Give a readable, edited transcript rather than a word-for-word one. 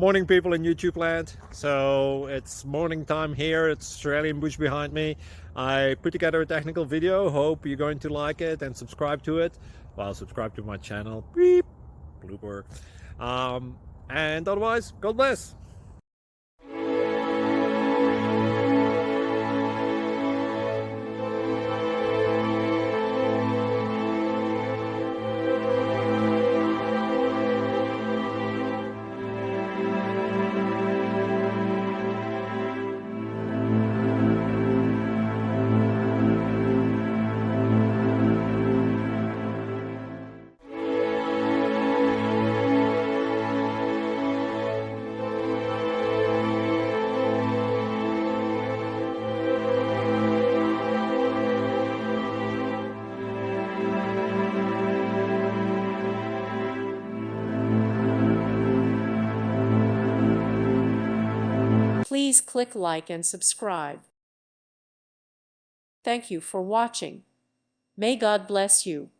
Morning people in YouTube land. So it's morning time here. It's Australian bush behind me. I put together a technical video. Hope you're going to like it and subscribe to it. Well, subscribe to my channel. Beep. Blooper. And otherwise, God bless. Please click like and subscribe. Thank you for watching. May God bless you.